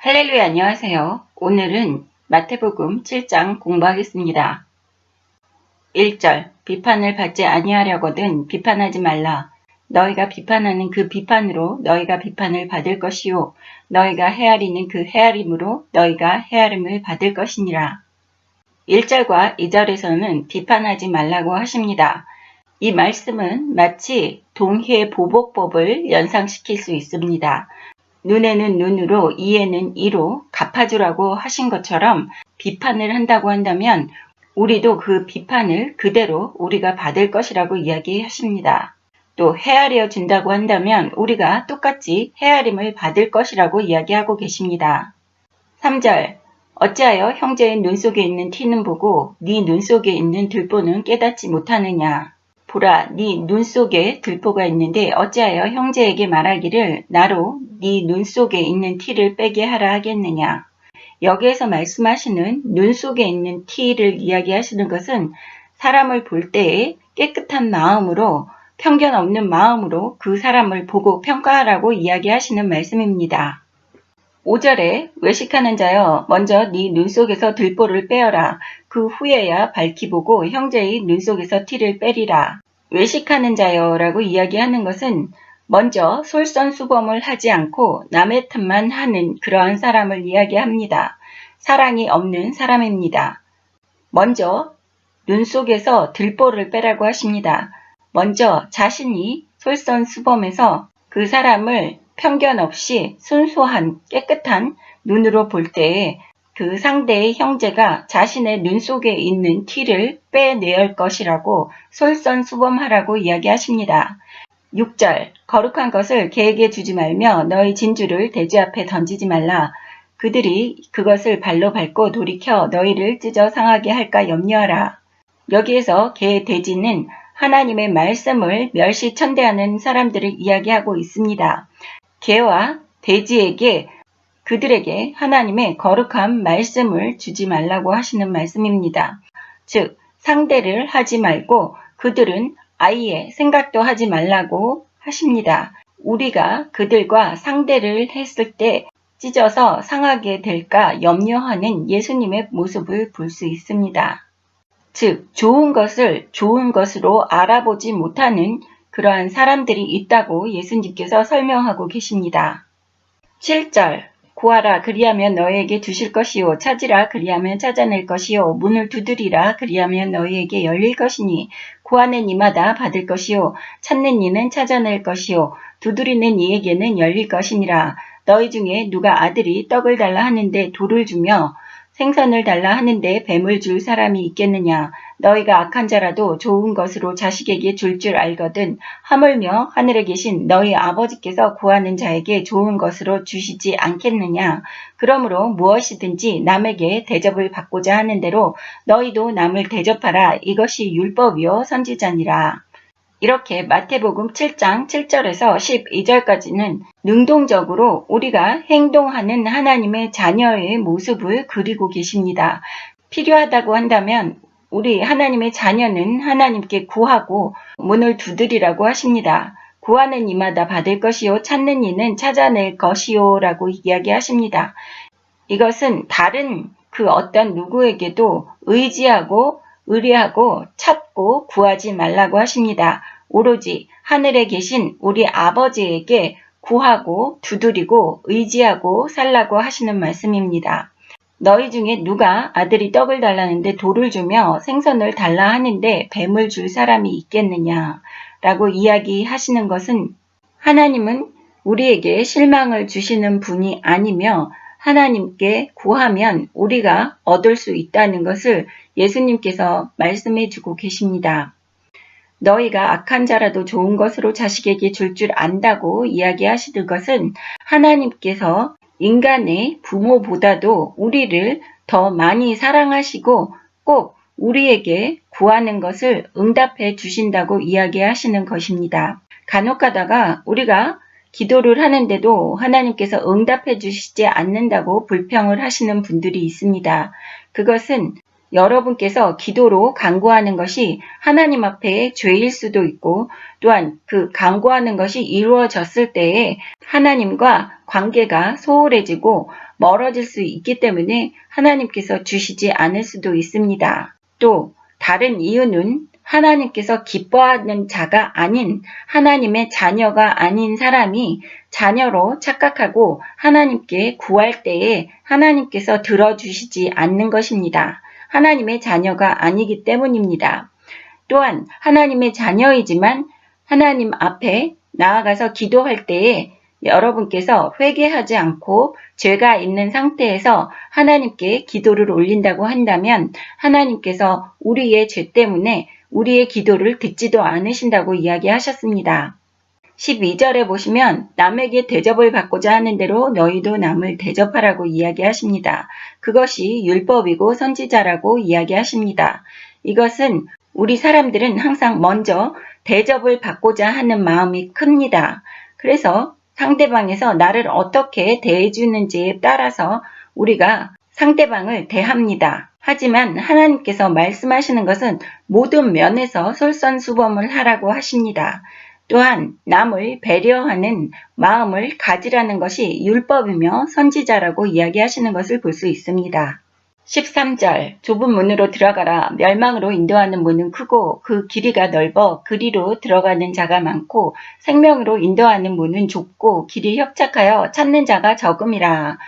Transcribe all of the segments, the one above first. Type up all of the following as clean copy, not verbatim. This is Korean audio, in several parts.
할렐루야, 안녕하세요. 오늘은 마태복음 7장 공부하겠습니다. 1절, 비판을 받지 아니하려거든 비판하지 말라. 너희가 비판하는 그 비판으로 너희가 비판을 받을 것이요 너희가 헤아리는 그 헤아림으로 너희가 헤아림을 받을 것이니라. 1절과 2절에서는 비판하지 말라고 하십니다. 이 말씀은 마치 동해 보복법을 연상시킬 수 있습니다. 눈에는 눈으로, 이에는 이로 갚아주라고 하신 것처럼 비판을 한다고 한다면 우리도 그 비판을 그대로 우리가 받을 것이라고 이야기하십니다. 또 헤아려 준다고 한다면 우리가 똑같이 헤아림을 받을 것이라고 이야기하고 계십니다. 3절, 어찌하여 형제의 눈 속에 있는 티는 보고 네 눈 속에 있는 들보는 깨닫지 못하느냐. 보라, 네 눈 속에 들보가 있는데 어찌하여 형제에게 말하기를 나로 네 눈 속에 있는 티를 빼게 하라 하겠느냐. 여기에서 말씀하시는 눈 속에 있는 티를 이야기하시는 것은 사람을 볼 때에 깨끗한 마음으로, 편견 없는 마음으로 그 사람을 보고 평가하라고 이야기하시는 말씀입니다. 5절에 외식하는 자여 먼저 네 눈 속에서 들보를 빼어라. 그 후에야 밝히 보고 형제의 눈 속에서 티를 빼리라. 외식하는 자여 라고 이야기하는 것은 먼저 솔선수범을 하지 않고 남의 탓만 하는 그러한 사람을 이야기합니다. 사랑이 없는 사람입니다. 먼저 눈 속에서 들보를 빼라고 하십니다. 먼저 자신이 솔선수범해서 그 사람을 편견 없이 순수한 깨끗한 눈으로 볼 때에 그 상대의 형제가 자신의 눈 속에 있는 티를 빼내야 것이라고 솔선수범하라고 이야기하십니다. 6절, 거룩한 것을 개에게 주지 말며 너희 진주를 돼지 앞에 던지지 말라. 그들이 그것을 발로 밟고 돌이켜 너희를 찢어 상하게 할까 염려하라. 여기에서 개, 돼지는 하나님의 말씀을 멸시천대하는 사람들을 이야기하고 있습니다. 개와 돼지에게 그들에게 하나님의 거룩한 말씀을 주지 말라고 하시는 말씀입니다. 즉 상대를 하지 말고 그들은 아예 생각도 하지 말라고 하십니다. 우리가 그들과 상대를 했을 때 찢어서 상하게 될까 염려하는 예수님의 모습을 볼 수 있습니다. 즉 좋은 것을 좋은 것으로 알아보지 못하는 그러한 사람들이 있다고 예수님께서 설명하고 계십니다. 7절, 구하라 그리하면 너희에게 주실 것이요 찾으라 그리하면 찾아낼 것이요 문을 두드리라 그리하면 너희에게 열릴 것이니 구하는 이마다 받을 것이요 찾는 이는 찾아낼 것이요 두드리는 이에게는 열릴 것이니라. 너희 중에 누가 아들이 떡을 달라 하는데 돌을 주며 생선을 달라 하는데 뱀을 줄 사람이 있겠느냐. 너희가 악한 자라도 좋은 것으로 자식에게 줄 줄 알거든 하물며 하늘에 계신 너희 아버지께서 구하는 자에게 좋은 것으로 주시지 않겠느냐. 그러므로 무엇이든지 남에게 대접을 받고자 하는 대로 너희도 남을 대접하라. 이것이 율법이요 선지자니라. 이렇게 마태복음 7장 7절에서 12절까지는 능동적으로 우리가 행동하는 하나님의 자녀의 모습을 그리고 계십니다. 필요하다고 한다면 우리 하나님의 자녀는 하나님께 구하고 문을 두드리라고 하십니다. 구하는 이마다 받을 것이요 찾는 이는 찾아낼 것이요 라고 이야기하십니다. 이것은 다른 그 어떤 누구에게도 의지하고 의뢰하고 찾고 구하지 말라고 하십니다. 오로지 하늘에 계신 우리 아버지에게 구하고 두드리고 의지하고 살라고 하시는 말씀입니다. 너희 중에 누가 아들이 떡을 달라는데 돌을 주며 생선을 달라 하는데 뱀을 줄 사람이 있겠느냐 라고 이야기하시는 것은 하나님은 우리에게 실망을 주시는 분이 아니며 하나님께 구하면 우리가 얻을 수 있다는 것을 예수님께서 말씀해 주고 계십니다. 너희가 악한 자라도 좋은 것으로 자식에게 줄 줄 안다고 이야기하시는 것은 하나님께서 인간의 부모보다도 우리를 더 많이 사랑하시고 꼭 우리에게 구하는 것을 응답해 주신다고 이야기하시는 것입니다. 간혹 가다가 우리가 기도를 하는데도 하나님께서 응답해 주시지 않는다고 불평을 하시는 분들이 있습니다. 그것은 여러분께서 기도로 간구하는 것이 하나님 앞에 죄일 수도 있고 또한 그 간구하는 것이 이루어졌을 때에 하나님과 관계가 소홀해지고 멀어질 수 있기 때문에 하나님께서 주시지 않을 수도 있습니다. 또 다른 이유는 하나님께서 기뻐하는 자가 아닌 하나님의 자녀가 아닌 사람이 자녀로 착각하고 하나님께 구할 때에 하나님께서 들어주시지 않는 것입니다. 하나님의 자녀가 아니기 때문입니다. 또한 하나님의 자녀이지만 하나님 앞에 나아가서 기도할 때에 여러분께서 회개하지 않고 죄가 있는 상태에서 하나님께 기도를 올린다고 한다면 하나님께서 우리의 죄 때문에 우리의 기도를 듣지도 않으신다고 이야기하셨습니다. 12절에 보시면 남에게 대접을 받고자 하는 대로 너희도 남을 대접하라고 이야기하십니다. 그것이 율법이고 선지자라고 이야기하십니다. 이것은 우리 사람들은 항상 먼저 대접을 받고자 하는 마음이 큽니다. 그래서 상대방에서 나를 어떻게 대해주는지에 따라서 우리가 상대방을 대합니다. 하지만 하나님께서 말씀하시는 것은 모든 면에서 솔선수범을 하라고 하십니다. 또한 남을 배려하는 마음을 가지라는 것이 율법이며 선지자라고 이야기하시는 것을 볼 수 있습니다. 13절 좁은 문으로 들어가라. 멸망으로 인도하는 문은 크고 그 길이가 넓어 그리로 들어가는 자가 많고 생명으로 인도하는 문은 좁고 길이 협착하여 찾는 자가 적음이라.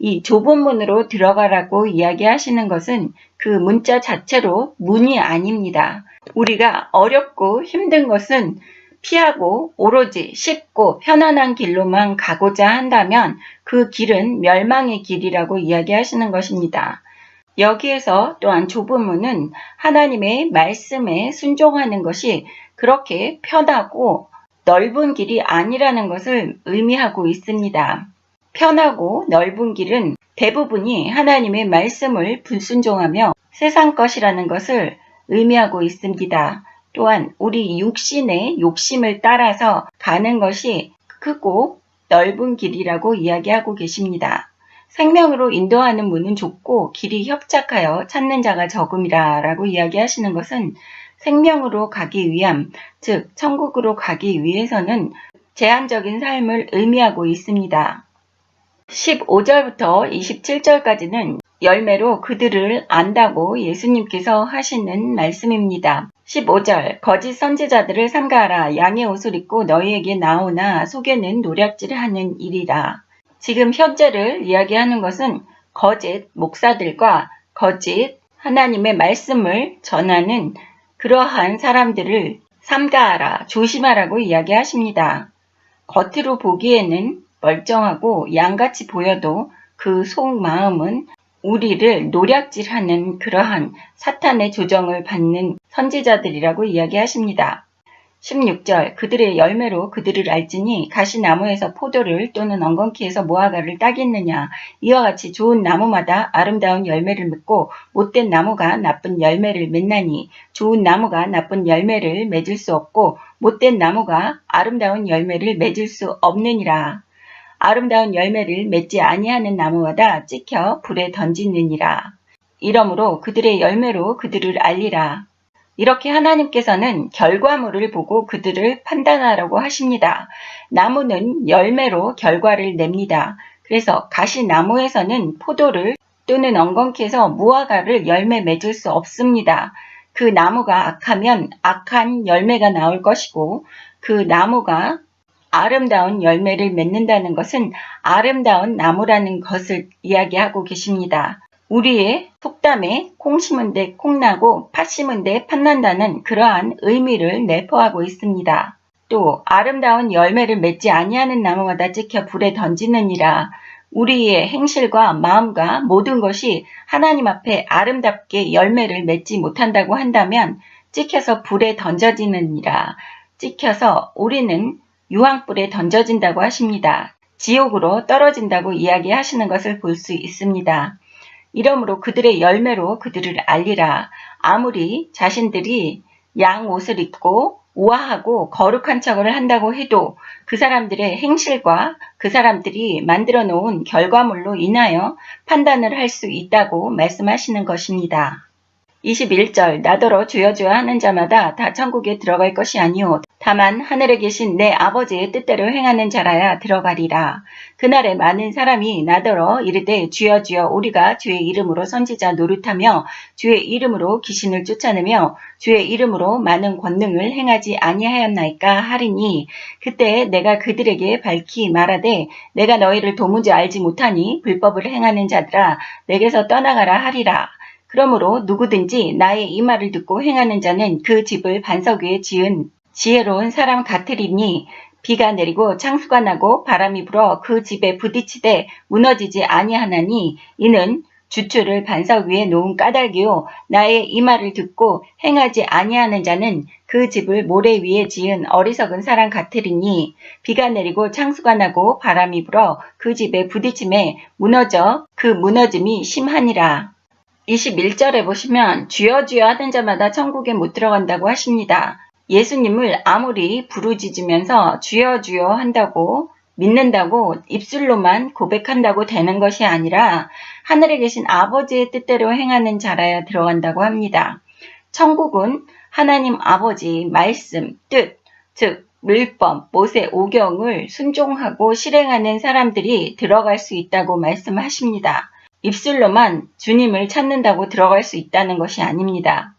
이 좁은 문으로 들어가라고 이야기하시는 것은 그 문자 자체로 문이 아닙니다. 우리가 어렵고 힘든 것은 피하고 오로지 쉽고 편안한 길로만 가고자 한다면 그 길은 멸망의 길이라고 이야기하시는 것입니다. 여기에서 또한 좁은 문은 하나님의 말씀에 순종하는 것이 그렇게 편하고 넓은 길이 아니라는 것을 의미하고 있습니다. 편하고 넓은 길은 대부분이 하나님의 말씀을 불순종하며 세상 것이라는 것을 의미하고 있습니다. 또한 우리 육신의 욕심을 따라서 가는 것이 크고 넓은 길이라고 이야기하고 계십니다. 생명으로 인도하는 문은 좁고 길이 협착하여 찾는 자가 적음이라 라고 이야기하시는 것은 생명으로 가기 위함, 즉 천국으로 가기 위해서는 제한적인 삶을 의미하고 있습니다. 15절부터 27절까지는 열매로 그들을 안다고 예수님께서 하시는 말씀입니다. 15절 거짓 선지자들을 삼가하라. 양의 옷을 입고 너희에게 나오나 속에는 노략질하는 일이라. 지금 현재를 이야기하는 것은 거짓 목사들과 거짓 하나님의 말씀을 전하는 그러한 사람들을 삼가하라, 조심하라고 이야기하십니다. 겉으로 보기에는 멀쩡하고 양같이 보여도 그 속마음은 우리를 노략질하는 그러한 사탄의 조정을 받는 선지자들이라고 이야기하십니다. 16절 그들의 열매로 그들을 알지니 가시나무에서 포도를 또는 엉겅퀴에서 무화과를 따겠느냐. 이와 같이 좋은 나무마다 아름다운 열매를 맺고 못된 나무가 나쁜 열매를 맺나니 좋은 나무가 나쁜 열매를 맺을 수 없고 못된 나무가 아름다운 열매를 맺을 수 없느니라. 아름다운 열매를 맺지 아니하는 나무마다 찍혀 불에 던지느니라. 이러므로 그들의 열매로 그들을 알리라. 이렇게 하나님께서는 결과물을 보고 그들을 판단하라고 하십니다. 나무는 열매로 결과를 냅니다. 그래서 가시나무에서는 포도를 또는 엉겅퀴에서 무화과를 열매 맺을 수 없습니다. 그 나무가 악하면 악한 열매가 나올 것이고 그 나무가 아름다운 열매를 맺는다는 것은 아름다운 나무라는 것을 이야기하고 계십니다. 우리의 속담에 콩 심은 데 콩 나고 팥 심은 데 팥 난다는 그러한 의미를 내포하고 있습니다. 또 아름다운 열매를 맺지 아니하는 나무마다 찍혀 불에 던지느니라. 우리의 행실과 마음과 모든 것이 하나님 앞에 아름답게 열매를 맺지 못한다고 한다면 찍혀서 불에 던져지느니라. 찍혀서 우리는 유황불에 던져진다고 하십니다. 지옥으로 떨어진다고 이야기하시는 것을 볼 수 있습니다. 이러므로 그들의 열매로 그들을 알리라. 아무리 자신들이 양 옷을 입고 우아하고 거룩한 척을 한다고 해도 그 사람들의 행실과 그 사람들이 만들어 놓은 결과물로 인하여 판단을 할 수 있다고 말씀하시는 것입니다. 21절 나더러 주여 주여 하는 자마다 다 천국에 들어갈 것이 아니오 다만 하늘에 계신 내 아버지의 뜻대로 행하는 자라야 들어가리라. 그날에 많은 사람이 나더러 이르되 주여 주여 우리가 주의 이름으로 선지자 노릇하며 주의 이름으로 귀신을 쫓아내며 주의 이름으로 많은 권능을 행하지 아니하였나이까 하리니 그때 내가 그들에게 밝히 말하되 내가 너희를 도무지 알지 못하니 불법을 행하는 자들아 내게서 떠나가라 하리라. 그러므로 누구든지 나의 이 말을 듣고 행하는 자는 그 집을 반석 위에 지은 지혜로운 사람 같으리니 비가 내리고 창수가 나고 바람이 불어 그 집에 부딪히되 무너지지 아니하나니 이는 주추를 반석 위에 놓은 까닭이요 나의 이 말을 듣고 행하지 아니하는 자는 그 집을 모래 위에 지은 어리석은 사람 같으리니 비가 내리고 창수가 나고 바람이 불어 그 집에 부딪힘에 무너져 그 무너짐이 심하니라. 21절에 보시면 주여 주여 하는 자마다 천국에 못 들어간다고 하십니다. 예수님을 아무리 부르짖으면서 주여 주여 한다고 믿는다고 입술로만 고백한다고 되는 것이 아니라 하늘에 계신 아버지의 뜻대로 행하는 자라야 들어간다고 합니다. 천국은 하나님 아버지 말씀, 뜻, 즉 율법, 모세, 오경을 순종하고 실행하는 사람들이 들어갈 수 있다고 말씀하십니다. 입술로만 주님을 찾는다고 들어갈 수 있다는 것이 아닙니다.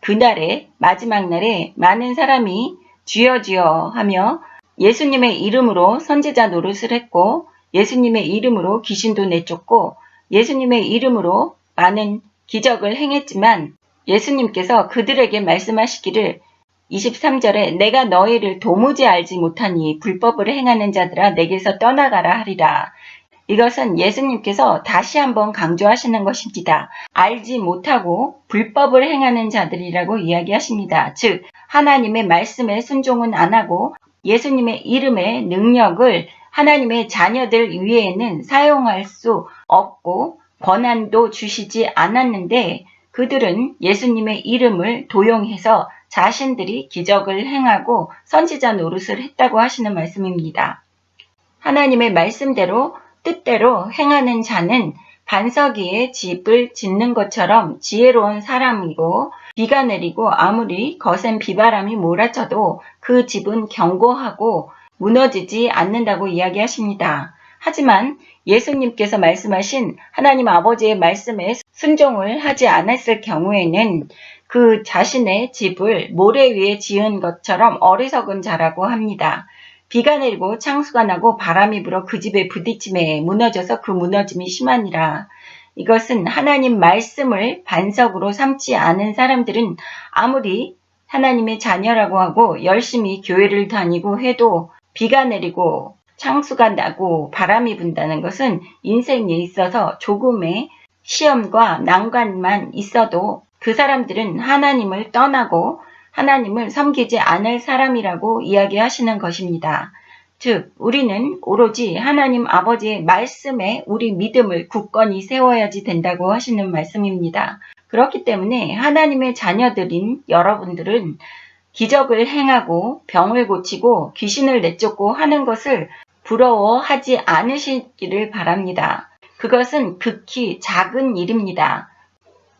그날에 마지막 날에 많은 사람이 주여 주여 하며 예수님의 이름으로 선지자 노릇을 했고 예수님의 이름으로 귀신도 내쫓고 예수님의 이름으로 많은 기적을 행했지만 예수님께서 그들에게 말씀하시기를 23절에 내가 너희를 도무지 알지 못하니 불법을 행하는 자들아 내게서 떠나가라 하리라. 이것은 예수님께서 다시 한번 강조하시는 것입니다. 알지 못하고 불법을 행하는 자들이라고 이야기하십니다. 즉 하나님의 말씀에 순종은 안 하고 예수님의 이름의 능력을 하나님의 자녀들 위에는 사용할 수 없고 권한도 주시지 않았는데 그들은 예수님의 이름을 도용해서 자신들이 기적을 행하고 선지자 노릇을 했다고 하시는 말씀입니다. 하나님의 말씀대로 뜻대로 행하는 자는 반석 위에 집을 짓는 것처럼 지혜로운 사람이고 비가 내리고 아무리 거센 비바람이 몰아쳐도 그 집은 견고하고 무너지지 않는다고 이야기하십니다. 하지만 예수님께서 말씀하신 하나님 아버지의 말씀에 순종을 하지 않았을 경우에는 그 자신의 집을 모래 위에 지은 것처럼 어리석은 자라고 합니다. 비가 내리고 창수가 나고 바람이 불어 그 집에 부딪힘에 무너져서 그 무너짐이 심하니라. 이것은 하나님 말씀을 반석으로 삼지 않은 사람들은 아무리 하나님의 자녀라고 하고 열심히 교회를 다니고 해도 비가 내리고 창수가 나고 바람이 분다는 것은 인생에 있어서 조금의 시험과 난관만 있어도 그 사람들은 하나님을 떠나고 하나님을 섬기지 않을 사람이라고 이야기하시는 것입니다. 즉 우리는 오로지 하나님 아버지의 말씀에 우리 믿음을 굳건히 세워야지 된다고 하시는 말씀입니다. 그렇기 때문에 하나님의 자녀들인 여러분들은 기적을 행하고 병을 고치고 귀신을 내쫓고 하는 것을 부러워하지 않으시기를 바랍니다. 그것은 극히 작은 일입니다.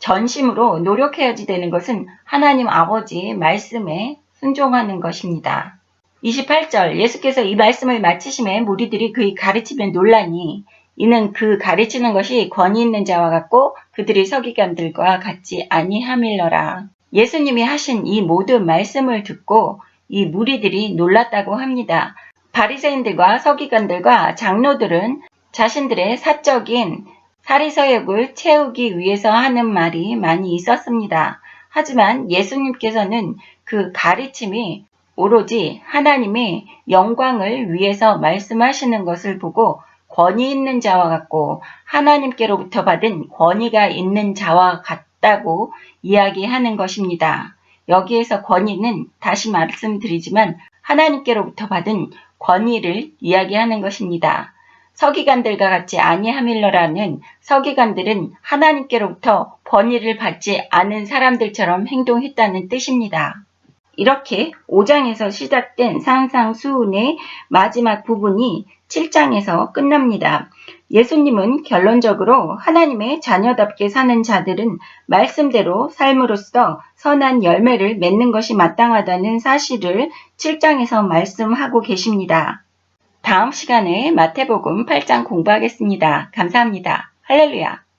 전심으로 노력해야지 되는 것은 하나님 아버지의 말씀에 순종하는 것입니다. 28절 예수께서 이 말씀을 마치심에 무리들이 그의 가르침에 놀라니 이는 그 가르치는 것이 권위 있는 자와 같고 그들이 서기관들과 같지 아니함일러라. 예수님이 하신 이 모든 말씀을 듣고 이 무리들이 놀랐다고 합니다. 바리새인들과 서기관들과 장로들은 자신들의 사적인 사리서욕을 채우기 위해서 하는 말이 많이 있었습니다. 하지만 예수님께서는 그 가르침이 오로지 하나님의 영광을 위해서 말씀하시는 것을 보고 권위 있는 자와 같고 하나님께로부터 받은 권위가 있는 자와 같다고 이야기하는 것입니다. 여기에서 권위는 다시 말씀드리지만 하나님께로부터 받은 권위를 이야기하는 것입니다. 서기관들과 같이 아니함일러라는 서기관들은 하나님께로부터 권위를 받지 않은 사람들처럼 행동했다는 뜻입니다. 이렇게 5장에서 시작된 산상수훈의 마지막 부분이 7장에서 끝납니다. 예수님은 결론적으로 하나님의 자녀답게 사는 자들은 말씀대로 삶으로써 선한 열매를 맺는 것이 마땅하다는 사실을 7장에서 말씀하고 계십니다. 다음 시간에 마태복음 8장 공부하겠습니다. 감사합니다. 할렐루야.